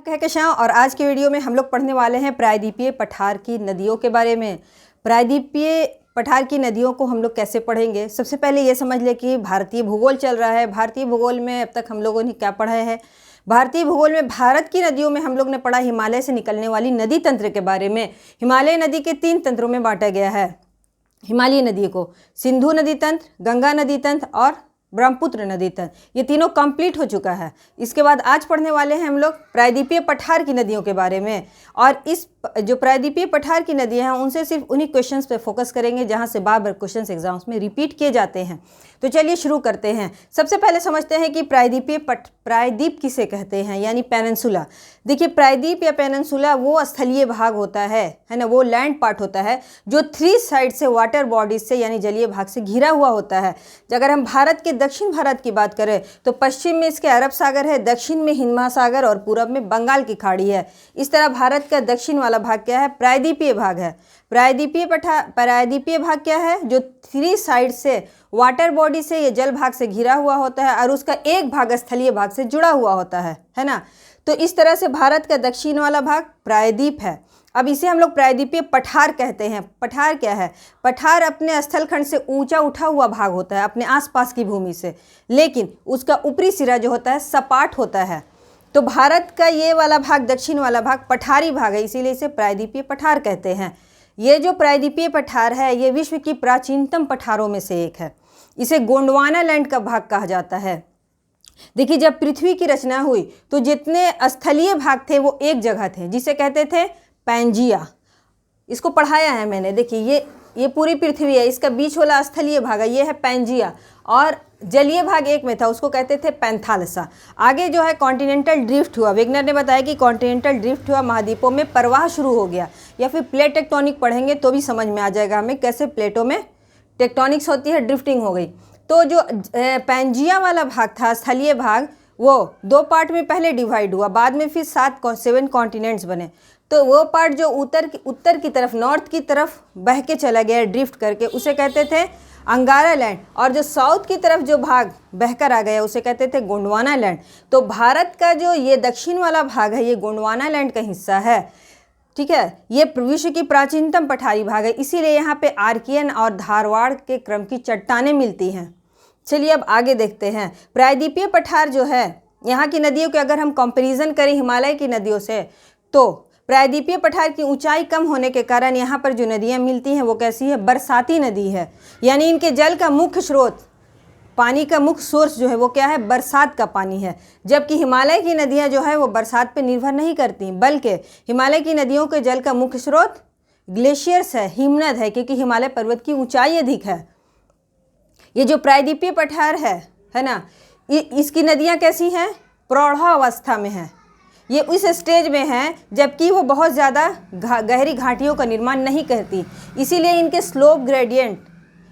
कहकशां और आज के वीडियो में हम लोग पढ़ने वाले हैं प्रायद्वीपीय पठार की नदियों के बारे में। प्रायद्वीपीय पठार की नदियों को हम लोग कैसे पढ़ेंगे, सबसे पहले ये समझ ले कि भारतीय भूगोल चल रहा है। भारतीय भूगोल में अब तक हम लोगों ने क्या पढ़ा है? भारतीय भूगोल में भारत की नदियों में हम लोग ने पढ़ा हिमालय से निकलने वाली नदी तंत्र के बारे में। हिमालय नदी के 3 तंत्रों में बांटा गया है हिमालयी नदी को, सिंधु नदी तंत्र, गंगा नदी तंत्र और ब्रह्मपुत्र नदी तंत्र। ये तीनों कंप्लीट हो चुका है। इसके बाद आज पढ़ने वाले हैं हम लोग प्रायद्वीपीय पठार की नदियों के बारे में। और इस जो प्रायद्वीपीय पठार की नदियां हैं उनसे सिर्फ उन्हीं क्वेश्चंस पे फोकस करेंगे जहां से बार बार क्वेश्चंस एग्जाम्स में रिपीट किए जाते हैं। तो चलिए शुरू करते हैं। सबसे पहले समझते हैं कि प्रायद्वीप किसे कहते हैं, यानी पेनिनसुला। देखिए, प्रायद्वीप या पेनिनसुला वो स्थलीय भाग होता है ना, वो लैंड पार्ट होता है जो 3 साइड से वाटर बॉडीज से यानी जलीय भाग से घिरा हुआ होता है। अगर हम भारत के दक्षिण भारत की बात करें तो पश्चिम में इसके अरब सागर है, दक्षिण में हिंद महासागर और पूरब में बंगाल की खाड़ी है। इस तरह भारत का दक्षिण वाला भाग क्या है? प्रायद्वीपीय भाग है। प्रायद्वीपीय भाग क्या है? जो 3 साइड से वाटर बॉडी से ये जल भाग से घिरा हुआ होता है और उसका एक भाग स्थलीय भाग से जुड़ा हुआ होता है ना। तो इस तरह से भारत का दक्षिण वाला भाग प्रायद्वीप है। अब इसे हम लोग प्रायद्वीपीय पठार कहते हैं। पठार क्या है? पठार अपने स्थलखंड से ऊंचा उठा हुआ भाग होता है अपने आसपास की भूमि से, लेकिन उसका ऊपरी सिरा जो होता है सपाट होता है। तो भारत का ये वाला भाग, दक्षिण वाला भाग पठारी भाग है, इसीलिए इसे प्रायद्वीपीय पठार कहते हैं। ये जो प्रायद्वीपीय पठार है ये विश्व की प्राचीनतम पठारों में से एक है। इसे गोंडवाना लैंड का भाग कहा जाता है। देखिए, जब पृथ्वी की रचना हुई तो जितने स्थलीय भाग थे वो एक जगह थे जिसे कहते थे पैंजिया। इसको पढ़ाया है मैंने। देखिए, ये पूरी पृथ्वी है, इसका बीच वाला स्थलीय भाग है, ये है पैंजिया, और जलीय भाग एक में था उसको कहते थे पैंथालसा। आगे जो है कॉन्टिनेंटल ड्रिफ्ट हुआ। वेगनर ने बताया कि कॉन्टिनेंटल ड्रिफ्ट हुआ, महाद्वीपों में प्रवाह शुरू हो गया। या फिर प्लेट टेक्टोनिक पढ़ेंगे तो भी समझ में आ जाएगा हमें कैसे प्लेटों में टेक्टोनिक्स होती है, ड्रिफ्टिंग हो गई। तो जो पैंजिया वाला भाग था, स्थलीय भाग, वो 2 पार्ट में पहले डिवाइड हुआ, बाद में फिर 7 कॉन्टिनेंट्स बने। तो वो पार्ट जो उत्तर की तरफ, नॉर्थ की तरफ बह के चला गया ड्रिफ्ट करके, उसे कहते थे अंगारा लैंड, और जो साउथ की तरफ जो भाग बहकर आ गया उसे कहते थे गोंडवाना लैंड। तो भारत का जो ये दक्षिण वाला भाग है ये गोंडवाना लैंड का हिस्सा है। ठीक है, ये विश्व की प्राचीनतम पठारी भाग है, इसीलिए यहाँ पे आर्कियन और धारवाड़ के क्रम की चट्टानें मिलती हैं। चलिए अब आगे देखते हैं। प्रायद्वीपीय पठार जो है, यहाँ की नदियों के अगर हम कंपैरिजन करें हिमालय की नदियों से, तो प्रायद्वीपीय पठार की ऊंचाई कम होने के कारण यहाँ पर जो नदियाँ मिलती हैं वो कैसी है? बरसाती नदी है। यानी इनके जल का मुख्य स्रोत, पानी का मुख्य सोर्स जो है वो क्या है? बरसात का पानी है। जबकि हिमालय की नदियाँ जो है वो बरसात पे निर्भर नहीं करती, बल्कि हिमालय की नदियों के जल का मुख्य स्रोत ग्लेशियर्स है, हिमनद है, क्योंकि हिमालय पर्वत की ऊंचाई अधिक है। ये जो प्रायद्वीपीय पठार है ना, इसकी नदियाँ कैसी हैं? प्रौढ़ावस्था में है। ये उस स्टेज में है जबकि वो बहुत ज़्यादा गहरी घाटियों का निर्माण नहीं करती, इसीलिए इनके स्लोप ग्रेडियंट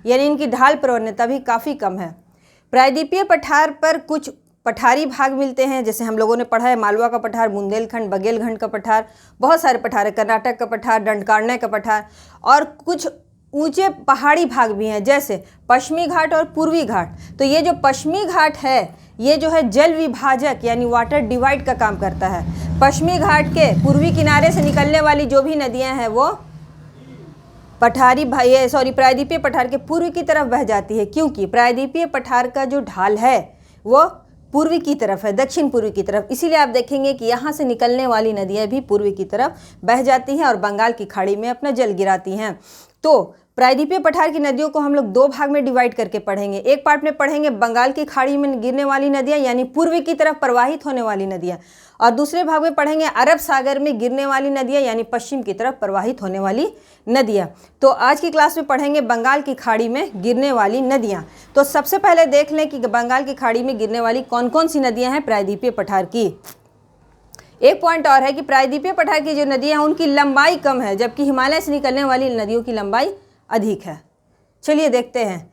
यानी इनकी ढाल प्रवणता भी काफ़ी कम है। प्रायद्वीपीय पठार पर कुछ पठारी भाग मिलते हैं, जैसे हम लोगों ने पढ़ा है मालवा का पठार, बुंदेलखंड, बघेलखंड का पठार, बहुत सारे पठार है, कर्नाटक का पठार, दंडकारण्य का पठार, और कुछ ऊंचे पहाड़ी भाग भी हैं जैसे पश्चिमी घाट और पूर्वी घाट। तो ये जो पश्चिमी घाट है ये जो है जल विभाजक यानी वाटर डिवाइड का काम करता है। पश्चिमी घाट के पूर्वी किनारे से निकलने वाली जो भी नदियां हैं वो प्रायद्वीपीय पठार के पूर्वी की तरफ बह जाती है, क्योंकि प्रायद्वीपीय पठार का जो ढाल है वो पूर्वी की तरफ है, दक्षिण पूर्वी की तरफ। इसीलिए आप देखेंगे कि यहाँ से निकलने वाली नदियाँ भी पूर्वी की तरफ बह जाती हैं और बंगाल की खाड़ी में अपना जल गिराती हैं। तो प्रायद्वीपीय पठार की नदियों को हम लोग 2 भाग में डिवाइड करके पढ़ेंगे। एक पार्ट में पढ़ेंगे बंगाल की खाड़ी में गिरने वाली नदियाँ यानी पूर्वी की तरफ प्रवाहित होने वाली नदियाँ, और दूसरे भाग में पढ़ेंगे अरब सागर में गिरने वाली नदियाँ यानी पश्चिम की तरफ प्रवाहित होने वाली नदियाँ। तो आज की क्लास में पढ़ेंगे बंगाल की खाड़ी में गिरने वाली नदियाँ। तो सबसे पहले देख लें कि बंगाल की खाड़ी में गिरने वाली कौन कौन सी नदियाँ हैं प्रायद्वीपीय पठार की। एक पॉइंट और है कि प्रायद्वीपीय पठार की जो नदियाँ हैं उनकी लंबाई कम है, जबकि हिमालय से निकलने वाली नदियों की लंबाई अधिक है। चलिए देखते हैं।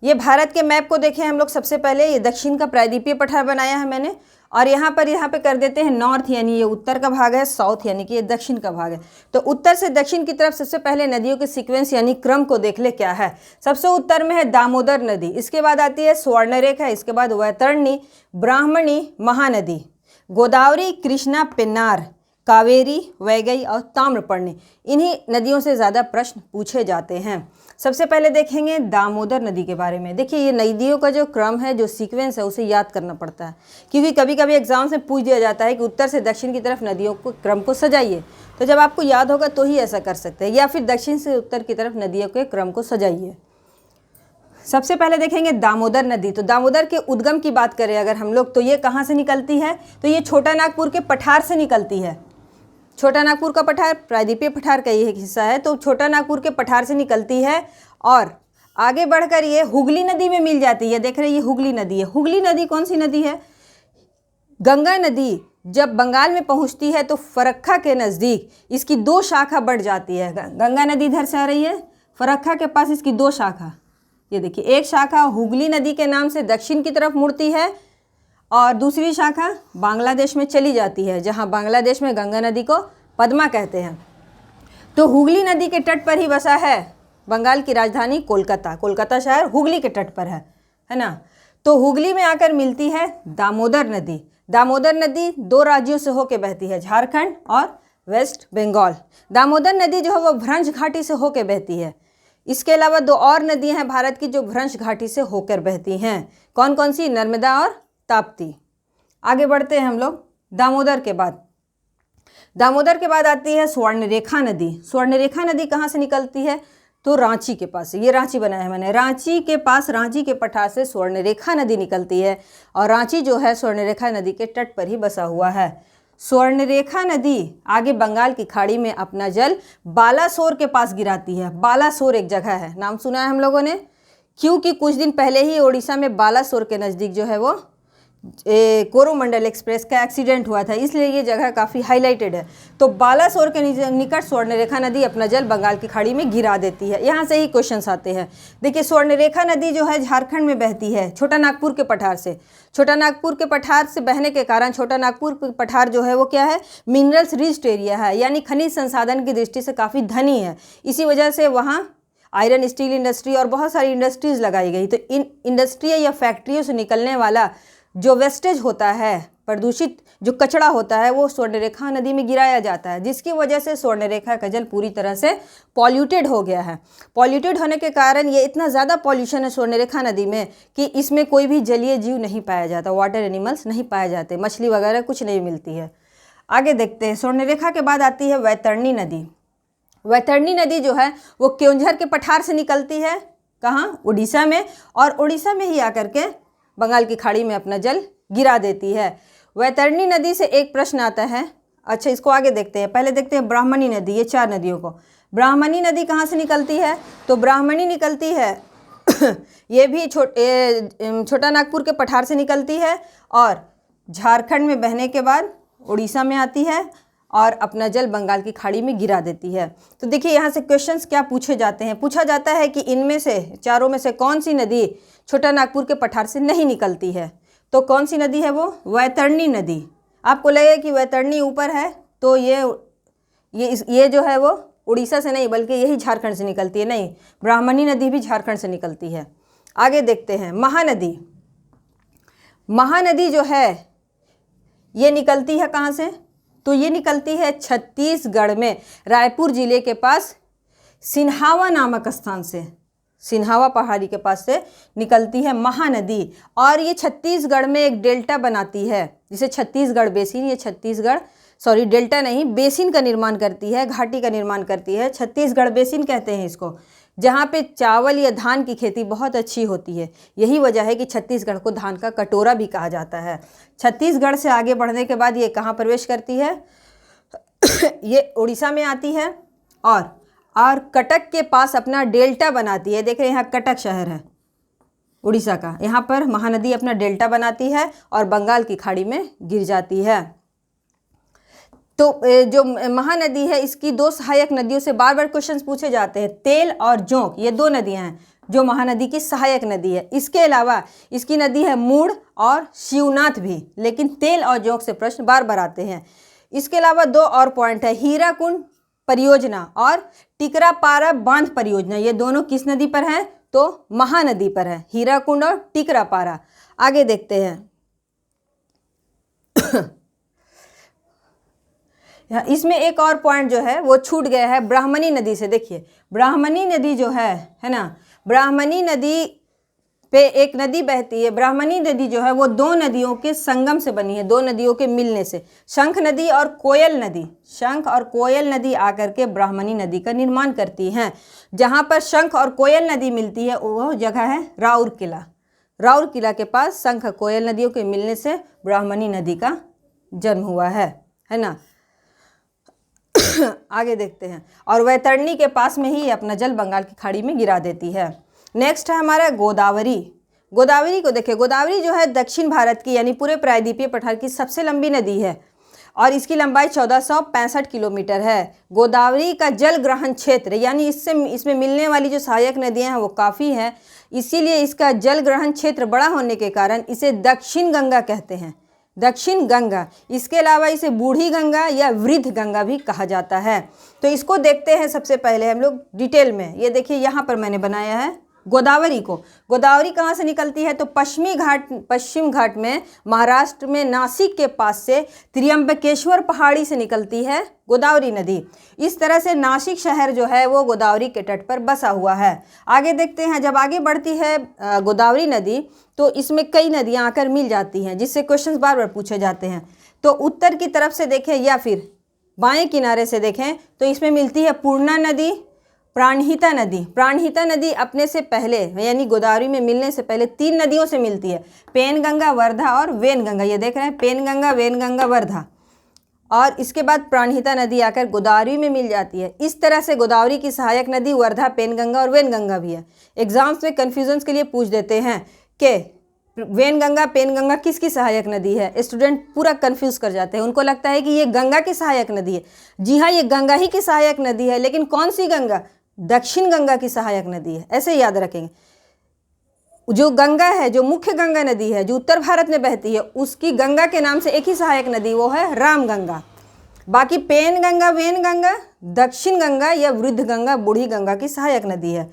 ये भारत के मैप को देखें हम लोग। सबसे पहले ये दक्षिण का प्रायद्वीपीय पठार बनाया है मैंने, और यहाँ पे कर देते हैं नॉर्थ यानी ये उत्तर का भाग है, साउथ यानी कि ये दक्षिण का भाग है। तो उत्तर से दक्षिण की तरफ सबसे पहले नदियों के सीक्वेंस यानी क्रम को देख ले क्या है। सबसे उत्तर में है दामोदर नदी, इसके बाद आती है स्वर्णरेखा, इसके बाद वैतरणी, ब्राह्मणी, महानदी। गोदावरी, कृष्णा, पेन्नार, कावेरी, वैगई और ताम्रपर्णी, इन्हीं नदियों से ज़्यादा प्रश्न पूछे जाते हैं। सबसे पहले देखेंगे दामोदर नदी के बारे में। देखिए ये नदियों का जो क्रम है, जो सीक्वेंस है, उसे याद करना पड़ता है, क्योंकि कभी कभी एग्जाम में पूछ दिया जाता है कि उत्तर से दक्षिण की तरफ नदियों को क्रम को सजाइए। तो जब आपको याद होगा तो ही ऐसा कर सकते हैं, या फिर दक्षिण से उत्तर की तरफ नदियों के क्रम को सजाइए। सबसे पहले देखेंगे दामोदर नदी। तो दामोदर के उद्गम की बात करें अगर हम लोग, तो ये कहाँ से निकलती है? तो ये छोटा नागपुर के पठार से निकलती है। छोटा नागपुर का पठार प्रायद्वीपीय पठार का ये एक हिस्सा है, तो छोटा नागपुर के पठार से निकलती है और आगे बढ़कर ये हुगली नदी में मिल जाती है। देख रहे हैं ये हुगली नदी है। हुगली नदी कौन सी नदी है? गंगा नदी जब बंगाल में पहुंचती है तो फरक्का के नज़दीक इसकी दो शाखा बढ़ जाती है। गंगा नदी इधर से आ रही है, फरक्का के पास इसकी दो शाखा, ये देखिए, एक शाखा हुगली नदी के नाम से दक्षिण की तरफ मुड़ती है और दूसरी शाखा बांग्लादेश में चली जाती है, जहां बांग्लादेश में गंगा नदी को पद्मा कहते हैं। तो हुगली नदी के तट पर ही बसा है बंगाल की राजधानी कोलकाता। कोलकाता शहर हुगली के तट पर है ना। तो हुगली में आकर मिलती है दामोदर नदी। दामोदर नदी दो राज्यों से होकर बहती है, झारखंड और वेस्ट बंगाल। दामोदर नदी जो है वो भ्रंश घाटी से होकर बहती है। इसके अलावा दो और नदियां हैं भारत की जो भ्रंश घाटी से होकर बहती हैं। कौन कौन सी? नर्मदा और ताप्ती। आगे बढ़ते हैं हम लोग। दामोदर के बाद आती है स्वर्णरेखा नदी। स्वर्णरेखा नदी कहाँ से निकलती है? तो रांची के पास। ये रांची बनाया है मैंने, रांची के पास, रांची के पठार से स्वर्णरेखा नदी निकलती है और रांची जो है स्वर्णरेखा नदी के तट पर ही बसा हुआ है। स्वर्णरेखा नदी आगे बंगाल की खाड़ी में अपना जल बालासोर के पास गिराती है। बालासोर एक जगह है, नाम सुना है हम लोगों ने, क्योंकि कुछ दिन पहले ही उड़ीसा में बालासोर के नज़दीक जो है वो कोरोमंडल एक्सप्रेस का एक्सीडेंट हुआ था, इसलिए ये जगह काफ़ी हाईलाइटेड है। तो बालासोर के निकट स्वर्णरेखा नदी अपना जल बंगाल की खाड़ी में गिरा देती है। यहाँ से ही क्वेश्चंस आते हैं। देखिए स्वर्णरेखा नदी जो है झारखंड में बहती है छोटा नागपुर के पठार से। छोटा नागपुर के पठार से बहने के कारण छोटा नागपुर पठार जो है वो क्या है? मिनरल्स रिच्ड एरिया है, यानी खनिज संसाधन की दृष्टि से काफ़ी धनी है। इसी वजह से वहाँ आयरन स्टील इंडस्ट्री और बहुत सारी इंडस्ट्रीज़ लगाई गई। तो इन इंडस्ट्री या फैक्ट्रियों से निकलने वाला जो वेस्टेज होता है, प्रदूषित जो कचरा होता है, वो स्वर्णरेखा नदी में गिराया जाता है, जिसकी वजह से स्वर्णरेखा का जल पूरी तरह से पॉल्यूटेड हो गया है। पॉल्यूटेड होने के कारण ये इतना ज़्यादा पॉल्यूशन है स्वर्णरेखा नदी में कि इसमें कोई भी जलीय जीव नहीं पाया जाता, वाटर एनिमल्स नहीं पाए जाते, मछली वगैरह कुछ नहीं मिलती है। आगे देखते हैं। स्वर्णरेखा के बाद आती है वैतरणी नदी। वैतरणी नदी जो है वो केओंझर के पठार से निकलती है, कहाँ? उड़ीसा में, और उड़ीसा में ही आकर के बंगाल की खाड़ी में अपना जल गिरा देती है। वैतरणी नदी से एक प्रश्न आता है। अच्छा, इसको आगे देखते हैं। पहले देखते हैं ब्राह्मणी नदी। ये चार नदियों को, ब्राह्मणी नदी कहाँ से निकलती है? तो ब्राह्मणी निकलती है ये भी छोटा नागपुर के पठार से निकलती है और झारखंड में बहने के बाद उड़ीसा में आती है और अपना जल बंगाल की खाड़ी में गिरा देती है। तो देखिए यहाँ से क्वेश्चंस क्या पूछे जाते हैं। पूछा जाता है कि इनमें से, चारों में से कौन सी नदी छोटा नागपुर के पठार से नहीं निकलती है? तो कौन सी नदी है वो? वैतरणी नदी। आपको लगेगा कि वैतरणी ऊपर है, तो ये जो है वो उड़ीसा से नहीं बल्कि यही झारखंड से निकलती है। नहीं, ब्राह्मणी नदी भी झारखंड से निकलती है। आगे देखते हैं महानदी। महानदी जो है ये निकलती है कहाँ से? तो ये निकलती है छत्तीसगढ़ में, रायपुर जिले के पास सिन्हावा नामक स्थान से, सिन्हावा पहाड़ी के पास से निकलती है महानदी। और ये छत्तीसगढ़ में एक डेल्टा बनाती है, जिसे छत्तीसगढ़ बेसिन, ये छत्तीसगढ़ डेल्टा नहीं, बेसिन का निर्माण करती है, घाटी का निर्माण करती है। छत्तीसगढ़ बेसिन कहते हैं इसको, जहाँ पे चावल या धान की खेती बहुत अच्छी होती है। यही वजह है कि छत्तीसगढ़ को धान का कटोरा भी कहा जाता है। छत्तीसगढ़ से आगे बढ़ने के बाद ये कहाँ प्रवेश करती है? ये उड़ीसा में आती है और कटक के पास अपना डेल्टा बनाती है। देख रहे हैं यहाँ कटक शहर है उड़ीसा का, यहाँ पर महानदी अपना डेल्टा बनाती है और बंगाल की खाड़ी में गिर जाती है। तो जो महानदी है इसकी दो सहायक नदियों से बार बार क्वेश्चंस पूछे जाते हैं। तेल और जोंक, ये दो नदियां हैं जो महानदी की सहायक नदी है। इसके अलावा इसकी नदी है मूड़ और शिवनाथ भी, लेकिन तेल और जोंक से प्रश्न बार बार आते हैं। इसके अलावा दो और पॉइंट है, हीराकुंड परियोजना और टिकरापारा बांध परियोजना। ये दोनों किस नदी पर हैं? तो महानदी पर है, हीराकुंड और टिकरापारा। आगे देखते हैं इसमें एक और पॉइंट जो है वो छूट गया है ब्राह्मणी नदी से। देखिए ब्राह्मणी नदी जो है ना, ब्राह्मणी नदी पे एक नदी बहती है। ब्राह्मणी नदी जो है वो दो नदियों के संगम से बनी है, दो नदियों के मिलने से। शंख नदी और कोयल नदी, शंख और कोयल नदी आकर के ब्राह्मणी नदी का निर्माण करती हैं। जहाँ पर शंख और कोयल नदी मिलती है वो जगह है राउरकेला। राउरकेला के पास शंख कोयल नदियों के मिलने से ब्राह्मणी नदी का जन्म हुआ है ना। आगे देखते हैं। और वैतरणी के पास में ही अपना जल बंगाल की खाड़ी में गिरा देती है। नेक्स्ट है हमारा गोदावरी। गोदावरी को देखिए, गोदावरी जो है दक्षिण भारत की यानी पूरे प्रायद्वीपीय पठार की सबसे लंबी नदी है और इसकी लंबाई 1465 किलोमीटर है। गोदावरी का जल ग्रहण क्षेत्र यानी इसमें मिलने वाली जो सहायक नदियां हैं वो काफ़ी हैं, इसीलिए इसका जल ग्रहण क्षेत्र बड़ा होने के कारण इसे दक्षिण गंगा कहते हैं, दक्षिण गंगा। इसके अलावा इसे बूढ़ी गंगा या वृद्ध गंगा भी कहा जाता है। तो इसको देखते हैं सबसे पहले हम लोग डिटेल में। ये देखिए यहाँ पर मैंने बनाया है गोदावरी को। गोदावरी कहाँ से निकलती है तो पश्चिम घाट में महाराष्ट्र में नासिक के पास से त्र्यंबकेश्वर पहाड़ी से निकलती है गोदावरी नदी। इस तरह से नासिक शहर जो है वो गोदावरी के तट पर बसा हुआ है। आगे देखते हैं, जब आगे बढ़ती है गोदावरी नदी तो इसमें कई नदियां आकर मिल जाती हैं, जिससे क्वेश्चंस बार बार पूछे जाते हैं। तो उत्तर की तरफ से देखें या फिर बाएं किनारे से देखें तो इसमें मिलती है पूर्णा नदी, प्राणहिता नदी। प्राणहिता नदी अपने से पहले यानी गोदावरी में मिलने से पहले तीन नदियों से मिलती है, पेनगंगा, वर्धा और वेनगंगा। ये देख रहे हैं पेनगंगा, वेनगंगा, वर्धा। और इसके बाद प्राणहिता नदी आकर गोदावरी में मिल जाती है। इस तरह से गोदावरी की सहायक नदी वर्धा, पेनगंगा और वेनगंगा भी है। एग्जाम्स में कन्फ्यूजन्स के लिए पूछ देते हैं कि वेनगंगा, पेनगंगा किसकी सहायक नदी है। स्टूडेंट पूरा कंफ्यूज कर जाते हैं, उनको लगता है कि ये गंगा की सहायक नदी है। जी हाँ, ये गंगा ही की सहायक नदी है, लेकिन कौन सी गंगा? दक्षिण गंगा की सहायक नदी है, ऐसे याद रखेंगे। जो गंगा है, जो मुख्य गंगा नदी है जो उत्तर भारत में बहती है, उसकी गंगा के नाम से एक ही सहायक नदी, वो है रामगंगा। बाकी पेनगंगा, वेनगंगा दक्षिण गंगा या वृद्ध गंगा, बूढ़ी गंगा की सहायक नदी है।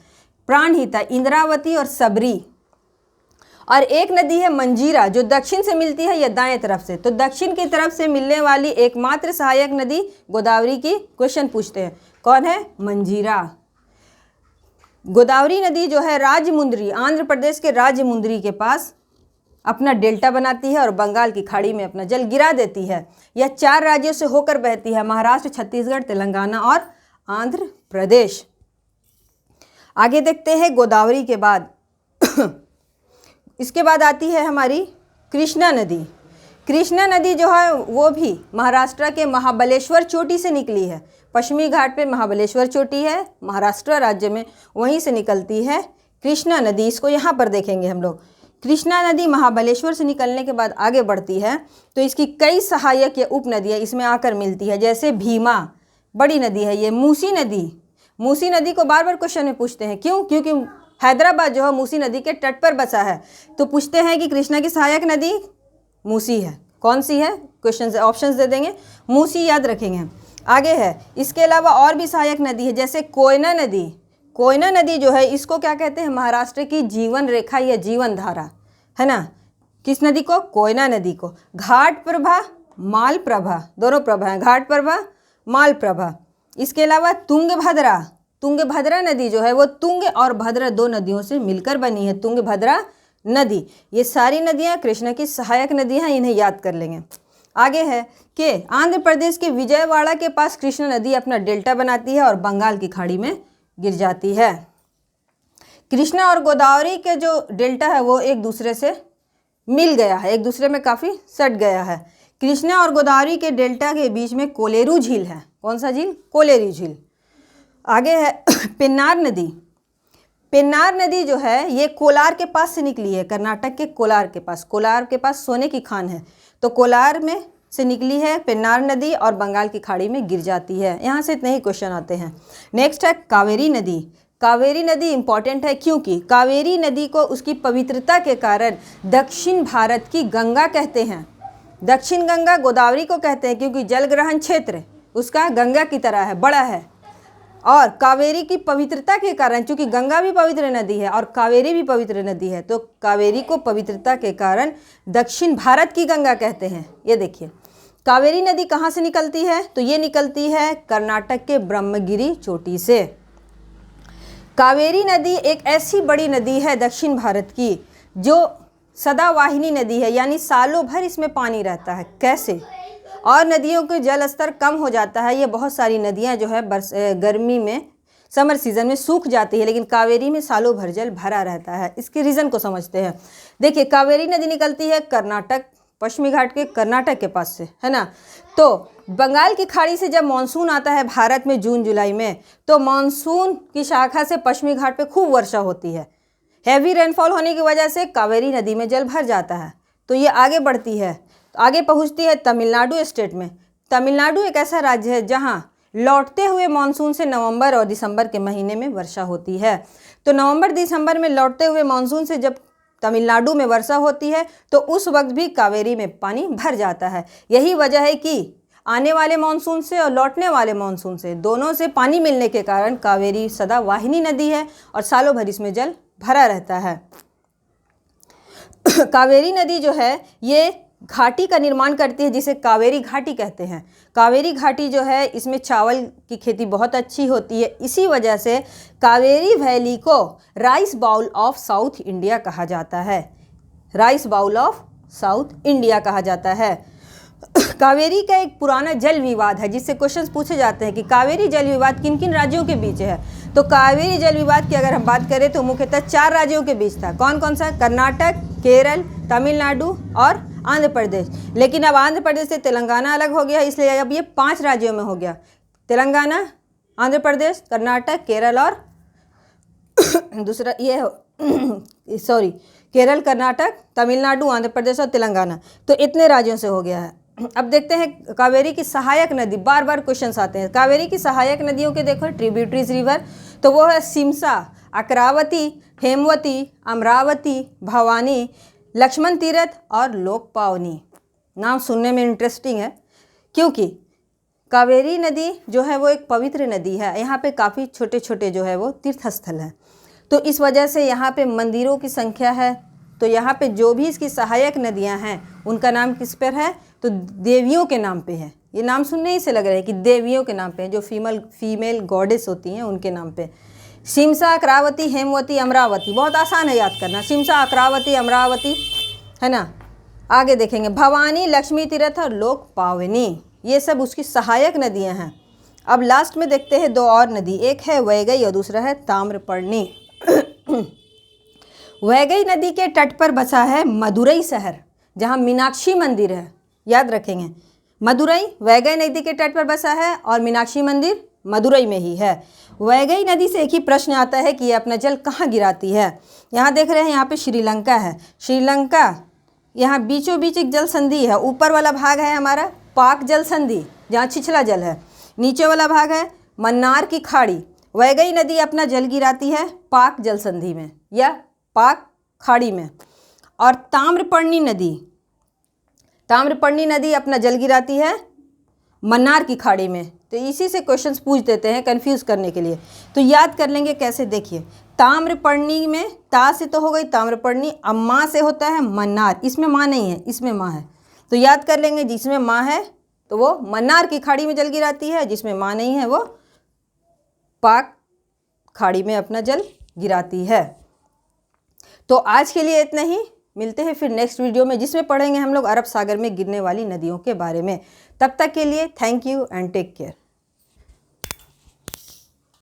प्राणहिता, इंद्रावती और सबरी। और एक नदी है मंजीरा जो दक्षिण से मिलती है या दाएं तरफ से। तो दक्षिण की तरफ से मिलने वाली एकमात्र सहायक नदी गोदावरी की क्वेश्चन पूछते हैं, कौन है? मंजीरा। गोदावरी नदी जो है राजमुंद्री, आंध्र प्रदेश के राजमुंद्री के पास अपना डेल्टा बनाती है और बंगाल की खाड़ी में अपना जल गिरा देती है। यह 4 राज्यों से होकर बहती है, महाराष्ट्र, छत्तीसगढ़, तेलंगाना और आंध्र प्रदेश। आगे देखते हैं गोदावरी के बाद इसके बाद आती है हमारी कृष्णा नदी। कृष्णा नदी जो है वो भी महाराष्ट्र के महाबलेश्वर चोटी से निकली है। पश्चिमी घाट पे महाबलेश्वर चोटी है महाराष्ट्र राज्य में, वहीं से निकलती है कृष्णा नदी। इसको यहाँ पर देखेंगे हम लोग। कृष्णा नदी महाबलेश्वर से निकलने के बाद आगे बढ़ती है तो इसकी कई सहायक या उप नदियाँ इसमें आकर मिलती है, जैसे भीमा बड़ी नदी है, ये मूसी नदी। मूसी नदी को बार बार क्वेश्चन में पूछते हैं, क्यों? क्योंकि हैदराबाद जो है मूसी नदी के तट पर बसा है। तो पूछते हैं कि कृष्णा की सहायक नदी मूसी है, कौन सी है? क्वेश्चन से ऑप्शंस दे देंगे, मूसी याद रखेंगे। आगे है, इसके अलावा और भी सहायक नदी है, जैसे कोयना नदी। कोयना नदी जो है इसको क्या कहते हैं? महाराष्ट्र की जीवन रेखा या जीवन धारा, है ना। किस नदी को? कोयना नदी को। घाट प्रभा, माल प्रभा, दोनों प्रभा हैं, घाट प्रभा, माल प्रभा। इसके अलावा तुंगभद्रा, तुंगभद्रा नदी जो है वो तुंग और भद्रा 2 नदियों से मिलकर बनी है, तुंगभद्रा नदी। ये सारी नदियाँ कृष्णा की सहायक नदियाँ हैं, इन्हें याद कर लेंगे। आगे है कि आंध्र प्रदेश के विजयवाड़ा के पास कृष्णा नदी अपना डेल्टा बनाती है और बंगाल की खाड़ी में गिर जाती है। कृष्णा और गोदावरी के जो डेल्टा है वो एक दूसरे से मिल गया है, एक दूसरे में काफ़ी सट गया है। कृष्णा और गोदावरी के डेल्टा के बीच में कोलेरू झील है। कौन सा झील? कोलेरू झील। आगे है पेन्नार नदी। पेन्नार नदी जो है ये कोलार के पास से निकली है, कर्नाटक के कोलार के पास। कोलार के पास सोने की खान है, तो कोलार में से निकली है पेन्नार नदी और बंगाल की खाड़ी में गिर जाती है। यहाँ से इतने ही क्वेश्चन आते हैं। नेक्स्ट है कावेरी नदी। कावेरी नदी इंपॉर्टेंट है क्योंकि कावेरी नदी को उसकी पवित्रता के कारण दक्षिण भारत की गंगा कहते हैं। दक्षिण गंगा गोदावरी को कहते हैं क्योंकि जल ग्रहण क्षेत्र उसका गंगा की तरह है, बड़ा है। और कावेरी की पवित्रता के कारण, चूंकि गंगा भी पवित्र नदी है और कावेरी भी पवित्र नदी है, तो कावेरी को पवित्रता के कारण दक्षिण भारत की गंगा कहते हैं। ये देखिए, कावेरी नदी कहाँ से निकलती है? तो ये निकलती है कर्नाटक के ब्रह्मगिरी चोटी से। कावेरी नदी एक ऐसी बड़ी नदी है दक्षिण भारत की जो सदावाहिनी नदी है, यानी सालों भर इसमें पानी रहता है। कैसे? और नदियों के जल स्तर कम हो जाता है। ये बहुत सारी नदियाँ जो है गर्मी में समर सीजन में सूख जाती है, लेकिन कावेरी में सालों भर जल भरा रहता है। इसके रीज़न को समझते हैं। देखिए, कावेरी नदी निकलती है कर्नाटक, पश्चिमी घाट के कर्नाटक के पास से, है ना। तो बंगाल की खाड़ी से जब मानसून आता है भारत में जून जुलाई में, तो मानसून की शाखा से पश्चिमी घाट पे खूब वर्षा होती है। हैवी रेनफॉल होने की वजह से कावेरी नदी में जल भर जाता है। तो ये आगे बढ़ती है, आगे पहुंचती है तमिलनाडु स्टेट में। तमिलनाडु एक ऐसा राज्य है जहां लौटते हुए मानसून से नवंबर और दिसंबर के महीने में वर्षा होती है। तो नवंबर दिसंबर में लौटते हुए मानसून से जब तमिलनाडु में वर्षा होती है तो उस वक्त भी कावेरी में पानी भर जाता है। यही वजह है कि आने वाले मानसून से और लौटने वाले मानसून से दोनों से पानी मिलने के कारण कावेरी सदावाहिनी नदी है और सालों भर इसमें जल भरा रहता है। कावेरी नदी जो है ये घाटी का निर्माण करती है जिसे कावेरी घाटी कहते हैं। कावेरी घाटी जो है इसमें चावल की खेती बहुत अच्छी होती है। इसी वजह से कावेरी वैली को rice bowl of south India कहा जाता है। Rice bowl of south India कहा जाता है। कावेरी का एक पुराना जल विवाद है जिससे क्वेश्चंस पूछे जाते हैं कि कावेरी जल विवाद किन किन राज्यों के बीच है। तो कावेरी जल विवाद की अगर हम बात करें तो मुख्यतः 4 राज्यों के बीच था। कौन कौन सा? कर्नाटक, केरल, तमिलनाडु और आंध्र प्रदेश। लेकिन अब आंध्र प्रदेश से तेलंगाना अलग हो गया, इसलिए अब ये 5 राज्यों में हो गया। तेलंगाना, आंध्र प्रदेश, कर्नाटक, केरल और दूसरा ये सॉरी केरल, कर्नाटक, तमिलनाडु, आंध्र प्रदेश और तेलंगाना। तो इतने राज्यों से हो गया है। अब देखते हैं कावेरी की सहायक नदी। बार बार क्वेश्चंस आते हैं। कावेरी की सहायक नदियों के देखो ट्रिब्यूटरीज रिवर, तो वो है सिमसा, अकरावती, हेमवती, अमरावती, भवानी, लक्ष्मण तीरथ और लोकपावनी। नाम सुनने में इंटरेस्टिंग है क्योंकि कावेरी नदी जो है वो एक पवित्र नदी है। यहाँ पे काफ़ी छोटे छोटे जो है वो तीर्थ स्थल हैं। तो इस वजह से यहाँ पे मंदिरों की संख्या है। तो यहाँ पे जो भी इसकी सहायक नदियाँ हैं उनका नाम किस पर है? तो देवियों के नाम पे है। ये नाम सुनने ही से लग रहा है कि देवियों के नाम पे है, जो फीमेल गॉडेस होती हैं उनके नाम पे। सिमसा, अकरावती, हेमवती, अमरावती। बहुत आसान है याद करना। सिमसा, अकरावती, अमरावती, है ना। आगे देखेंगे भवानी, लक्ष्मी तीर्थ और लोकपावनी, ये सब उसकी सहायक नदियां हैं। अब लास्ट में देखते हैं 2 और नदी, एक है वैगई और दूसरा है ताम्रपर्णी। वैगई नदी के तट पर बसा है मदुरई शहर जहाँ मीनाक्षी मंदिर है। याद रखेंगे, मदुरई वैगई नदी के तट पर बसा है और मीनाक्षी मंदिर मदुरई में ही है। वैगई नदी से एक ही प्रश्न आता है कि ये अपना जल कहाँ गिराती है। यहाँ देख रहे हैं, यहाँ पे श्रीलंका है। श्रीलंका यहाँ बीचों बीच एक जल संधि है। ऊपर वाला भाग है हमारा पाक जल संधि जहाँ छिछला जल है, नीचे वाला भाग है मन्नार की खाड़ी। वैगई नदी अपना जल गिराती है पाक जल संधि में या पाक खाड़ी में। और ताम्रपर्णी नदी अपना जल गिराती है मन्नार की खाड़ी में। तो इसी से क्वेश्चंस पूछ देते हैं कंफ्यूज करने के लिए। तो याद कर लेंगे कैसे, देखिए ताम्रपर्णी में ता से तो हो गई ताम्रपर्णी, अब माँ से होता है मन्नार। इसमें माँ नहीं है, इसमें माँ है। तो याद कर लेंगे, जिसमें माँ है तो वो मन्नार की खाड़ी में जल गिराती है, जिसमें माँ नहीं है वो पाक खाड़ी में अपना जल गिराती है। तो आज के लिए इतना ही। मिलते हैं फिर नेक्स्ट वीडियो में जिसमें पढ़ेंगे हम लोग अरब सागर में गिरने वाली नदियों के बारे में। तब तक के लिए thank you and take care.